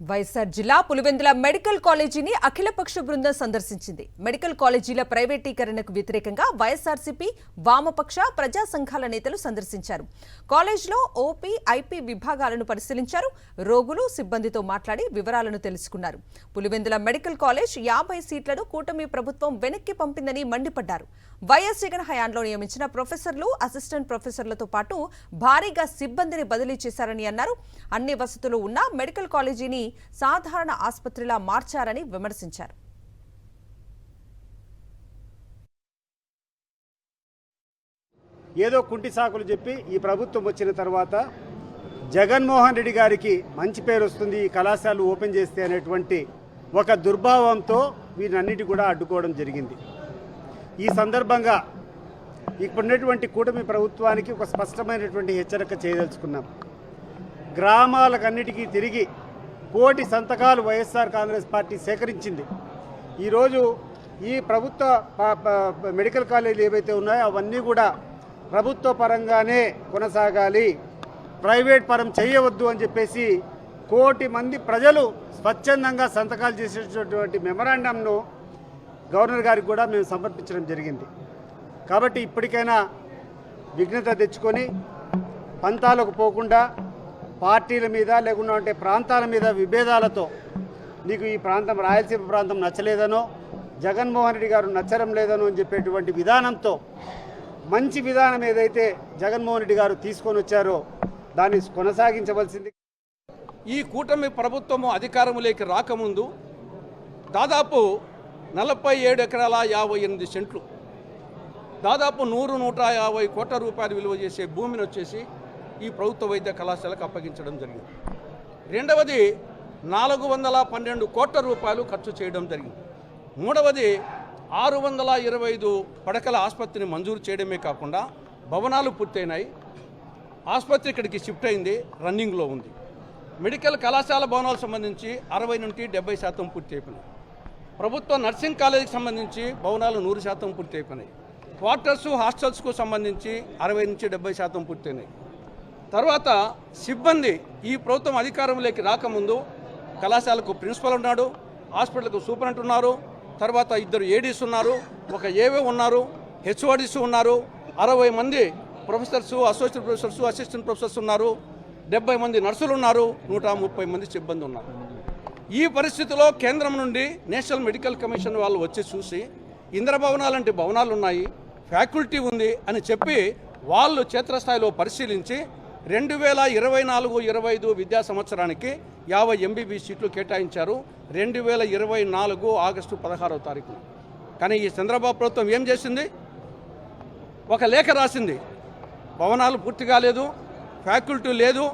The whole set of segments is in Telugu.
వైఎస్ఆర్ జిల్లా పులివెందుల మెడికల్ కాలేజీని అఖిలపక్ష బృందం సందర్శించింది. మెడికల్ కాలేజీల ప్రైవేటీకరణకు వ్యతిరేకంగా వైఎస్ఆర్సీపీ, వామపక్ష, ప్రజా సంఘాల నేతలు సందర్శించారు. కాలేజీలో ఓపీ, ఐపీ విభాగాలను పరిశీలించారు. రోగులు, సిబ్బందితో మాట్లాడి వివరాలను తెలుసుకున్నారు. పులివెందుల మెడికల్ కాలేజ్ 50 సీట్లను కూటమి ప్రభుత్వం వెనక్కి పంపిందని మండిపడ్డారు. వైఎస్ జగన్ హయాంలో నియమించిన ప్రొఫెసర్లు, అసిస్టెంట్ ప్రొఫెసర్లతో పాటు భారీగా సిబ్బందిని బదిలీ చేశారని అన్నారు. అన్ని వసతులు ఉన్న మెడికల్ కాలేజీని సాధారణ ఆసుపత్రిలా మార్చారని విమర్శించారు. ఏదో కుంటి సాకులు చెప్పి ఈ ప్రభుత్వం వచ్చిన తర్వాత జగన్మోహన్ రెడ్డి గారికి మంచి పేరు వస్తుంది, ఈ కళాశాలలు ఓపెన్ చేస్తే అనేటువంటి ఒక దుర్భావంతో వీరన్నిటి కూడా అడ్డుకోవడం జరిగింది. ఈ సందర్భంగా ఇప్పుడున్నటువంటి కూటమి ప్రభుత్వానికి ఒక స్పష్టమైనటువంటి హెచ్చరిక చేయదలుచుకున్నాం. గ్రామాలకన్నిటికీ తిరిగి 1 కోటి సంతకాలు వైఎస్ఆర్ కాంగ్రెస్ పార్టీ సేకరించింది. ఈరోజు ఈ ప్రభుత్వ మెడికల్ కాలేజీలు ఏవైతే ఉన్నాయో అవన్నీ కూడా ప్రభుత్వ పరంగానే కొనసాగాలి, ప్రైవేట్ పరం చేయవద్దు అని చెప్పేసి 1 కోటి మంది ప్రజలు స్వచ్ఛందంగా సంతకాలు చేసేటటువంటి మెమరాండంను గవర్నర్ గారికి కూడా మేము సమర్పించడం జరిగింది. కాబట్టి ఇప్పటికైనా విఘ్నత తెచ్చుకొని పంతాలకు పోకుండా పార్టీల మీద లేకుండా ప్రాంతాల మీద విభేదాలతో నీకు ఈ ప్రాంతం రాయలసీమ ప్రాంతం నచ్చలేదనో, జగన్మోహన్ రెడ్డి గారు నచ్చడం లేదనో అని చెప్పేటువంటి విధానంతో మంచి విధానం ఏదైతే జగన్మోహన్ రెడ్డి గారు తీసుకొని వచ్చారో దాన్ని కొనసాగించవలసింది. ఈ కూటమి ప్రభుత్వము అధికారంలోకి రాకముందు దాదాపు 47 ఎకరాల 58 సెంట్లు, దాదాపు 100-150 కోట్ల రూపాయలు విలువ చేసే భూమిని వచ్చేసి ఈ ప్రభుత్వ వైద్య కళాశాలకు అప్పగించడం జరిగింది. రెండవది 412 కోట్ల రూపాయలు ఖర్చు చేయడం జరిగింది. మూడవది 625 పడకల ఆసుపత్రిని మంజూరు చేయడమే కాకుండా భవనాలు పూర్తయినాయి. ఆసుపత్రి ఇక్కడికి షిఫ్ట్ అయింది, రన్నింగ్లో ఉంది. మెడికల్ కళాశాల భవనాలకు సంబంధించి 60 నుండి 70% పూర్తి అయిపోయినాయి. ప్రభుత్వ నర్సింగ్ కాలేజీకి సంబంధించి భవనాలు 100% పూర్తి అయిపోయినాయి. క్వార్టర్స్, హాస్టల్స్కు సంబంధించి 60 నుంచి 70% పూర్తయినాయి. తర్వాత సిబ్బంది ఈ ప్రభుత్వం అధికారంలోకి రాకముందు కళాశాలకు ప్రిన్సిపల్ ఉన్నాడు, హాస్పిటల్కు సూపరింటెండెంట్ ఉన్నారు, తర్వాత 2 ఏడీస్ ఉన్నారు, ఒక ఏవో ఉన్నారు, హెచ్ఓడీస్ ఉన్నారు, 60 మంది professors, associate professors, assistant professors ఉన్నారు, 70 మంది నర్సులు ఉన్నారు, 130 మంది సిబ్బంది ఉన్నారు. ఈ పరిస్థితిలో కేంద్రం నుండి నేషనల్ మెడికల్ కమిషన్ వాళ్ళు వచ్చి చూసి ఇంద్రభవనాలు లాంటి భవనాలు ఉన్నాయి, ఫ్యాకల్టీ ఉంది అని చెప్పి వాళ్ళు క్షేత్రస్థాయిలో పరిశీలించి 2024-25 విద్యా సంవత్సరానికి 50 MBBS సీట్లు కేటాయించారు. 2024 ఆగస్టు 16వ తారీఖున. కానీ ఈ చంద్రబాబు ప్రభుత్వం ఏం చేసింది? ఒక లేఖ రాసింది, భవనాలు పూర్తి కాలేదు, ఫ్యాకల్టీ లేదు,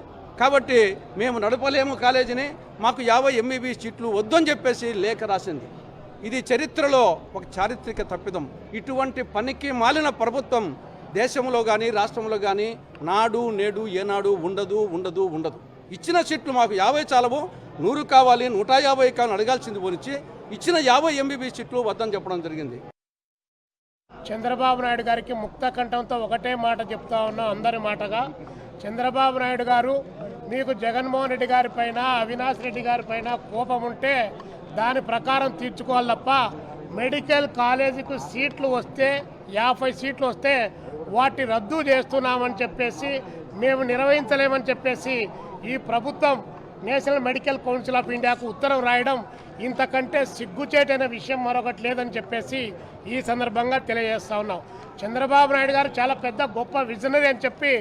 కాబట్టి మేము నడపలేము కాలేజీని, మాకు 50 MBBS సీట్లు వద్దని చెప్పేసి లేఖ రాసింది. ఇది చరిత్రలో ఒక చారిత్రక తప్పిదం. ఇటువంటి పనికి మాలిన ప్రభుత్వం దేశంలో కానీ రాష్ట్రంలో కానీ నాడు నేడు ఏనాడు ఉండదు. ఇచ్చిన సీట్లు మాకు 50 చాలవు, 100 కావాలి, 150 కావాలని అడగాల్సింది పోనిచ్చి ఇచ్చిన 50 MBBS సీట్లు వద్దని చెప్పడం జరిగింది. చంద్రబాబు నాయుడు గారికి ముక్త కంఠంతో ఒకటే మాట చెప్తా ఉన్నాం, అందరి మాటగా. చంద్రబాబు నాయుడు గారు, మీకు జగన్మోహన్ రెడ్డి గారి పైన, అవినాష్ రెడ్డి గారి పైన కోపం ఉంటే దాని ప్రకారం తీర్చుకోవాలి తప్ప మెడికల్ కాలేజీకి సీట్లు వస్తే 50 సీట్లు వస్తే వాటి రద్దు చేస్తున్నామని చెప్పేసి, మేము నిర్వహించలేమని చెప్పేసి ఈ ప్రభుత్వం నేషనల్ మెడికల్ కౌన్సిల్ ఆఫ్ ఇండియాకు ఉత్తరం రాయడం ఇంతకంటే సిగ్గుచేటైన విషయం మరొకటి లేదని చెప్పేసి ఈ సందర్భంగా తెలియజేస్తా ఉన్నాం. చంద్రబాబు నాయుడు గారు చాలా పెద్ద గొప్ప విజనరీ అని చెప్పి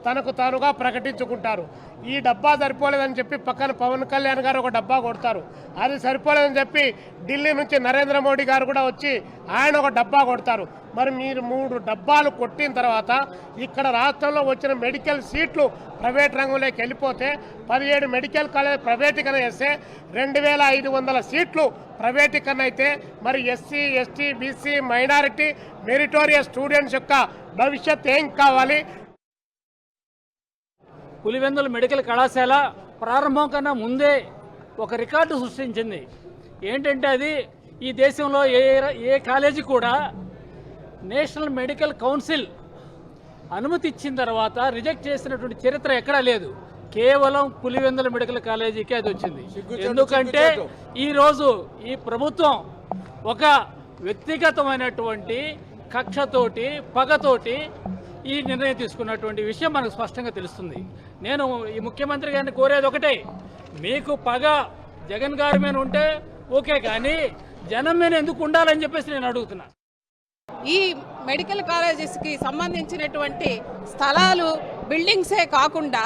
తనకు తానుగా ప్రకటించుకుంటారు. ఈ డబ్బా సరిపోలేదని చెప్పి పక్కన పవన్ కళ్యాణ్ గారు ఒక డబ్బా కొడతారు. అది సరిపోలేదని చెప్పి ఢిల్లీ నుంచి నరేంద్ర మోడీ గారు కూడా వచ్చి ఆయన ఒక డబ్బా కొడతారు. మరి మీరు 3 డబ్బాలు కొట్టిన తర్వాత ఇక్కడ రాష్ట్రంలో వచ్చిన మెడికల్ సీట్లు ప్రైవేట్ రంగంలోకి వెళ్ళిపోతే 17 మెడికల్ కాలేజ్ ప్రైవేటీకరణ చేస్తే 2500 సీట్లు ప్రైవేటీకరణ అయితే మరి SC, ST, BC, minority, meritorious students యొక్క భవిష్యత్ ఏం కావాలి? పులివెందుల మెడికల్ కళాశాల ప్రారంభం కన్నా ముందే ఒక రికార్డు సృష్టించింది. ఏంటంటే అది ఈ దేశంలో ఏ కాలేజీ కూడా నేషనల్ మెడికల్ కౌన్సిల్ అనుమతి ఇచ్చిన తర్వాత రిజెక్ట్ చేసినటువంటి చరిత్ర ఎక్కడా లేదు. కేవలం పులివెందుల మెడికల్ కాలేజీకే అది వచ్చింది. సిగ్గుచేటు, ఎందుకంటే సిగ్గుచేటు. ఈరోజు ఈ ప్రభుత్వం ఒక వ్యక్తిగతమైనటువంటి కక్షతోటి పగతోటి ఈ నిర్ణయం తీసుకున్నటువంటి విషయం మనకు స్పష్టంగా తెలుస్తుంది. నేను ఈ ముఖ్యమంత్రి గారిని కోరేది ఒకటే, మీకు పగ జగన్ గారి మీద ఉంటే ఓకే, కానీ జనం మీద ఎందుకు ఉండాలని చెప్పేసి నేను అడుగుతున్నా. ఈ మెడికల్ కాలేజెస్కి సంబంధించినటువంటి స్థలాలు బిల్డింగ్సే కాకుండా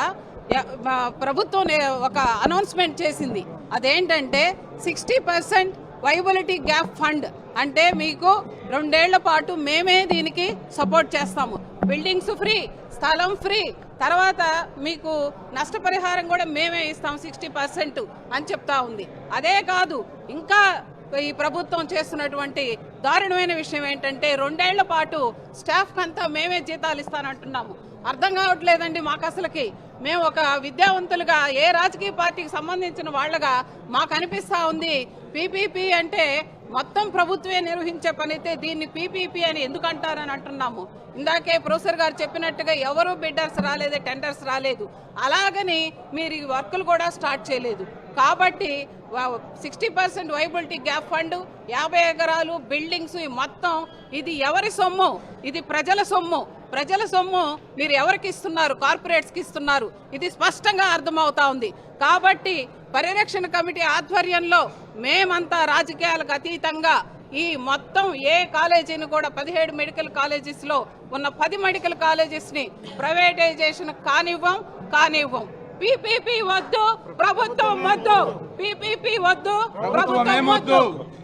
ప్రభుత్వం ఒక అనౌన్స్మెంట్ చేసింది. అదేంటంటే 60% వైబిలిటీ గ్యాప్ ఫండ్, అంటే మీకు 2 ఏళ్ల పాటు మేమే దీనికి సపోర్ట్ చేస్తాము. బిల్డింగ్స్ ఫ్రీ, స్థలం ఫ్రీ, తర్వాత మీకు నష్టపరిహారం కూడా మేమే ఇస్తాం 60% అని చెప్తా ఉంది. అదే కాదు, ఇంకా ఈ ప్రభుత్వం చేస్తున్నటువంటి దారుణమైన విషయం ఏంటంటే 2 ఏళ్ల పాటు స్టాఫ్ అంతా మేమే జీతాలు ఇస్తానంటున్నాము. అర్థం కావట్లేదండి మాకు అసలుకి. మేము ఒక విద్యావంతులుగా ఏ రాజకీయ పార్టీకి సంబంధించిన వాళ్ళగా మాకు అనిపిస్తా ఉంది, పీపీపీ అంటే మొత్తం ప్రభుత్వమే నిర్వహించే పనైతే దీన్ని పీపీపీ అని ఎందుకు అంటారని అంటున్నాము. ఇందాకే ప్రొఫెసర్ గారు చెప్పినట్టుగా ఎవరు బిడ్డర్స్ రాలేదు, టెండర్స్ రాలేదు, అలాగని మీరు ఈ వర్కులు కూడా స్టార్ట్ చేయలేదు. కాబట్టి 60% వైబిలిటీ గ్యాప్ ఫండ్, 50 ఎకరాలు, బిల్డింగ్స్, మొత్తం ఇది ఎవరి సొమ్ము? ఇది ప్రజల సొమ్ము. ప్రజల సొమ్ము మీరు ఎవరికి ఇస్తున్నారు? కార్పొరేట్స్కి ఇస్తున్నారు. ఇది స్పష్టంగా అర్థమవుతా ఉంది. కాబట్టి పరిరక్షణ కమిటీ ఆధ్వర్యంలో మేమంతా రాజకీయాలకు అతీతంగా ఈ మొత్తం ఏ కాలేజీని కూడా 17 మెడికల్ కాలేజెస్లో ఉన్న 10 మెడికల్ కాలేజెస్ని ప్రైవేటైజేషన్ కానివ్వం. పీపీపీ వద్దు, ప్రభుత్వం వద్దు. పీపీపీ వద్దు, ప్రభుత్వం వద్దు.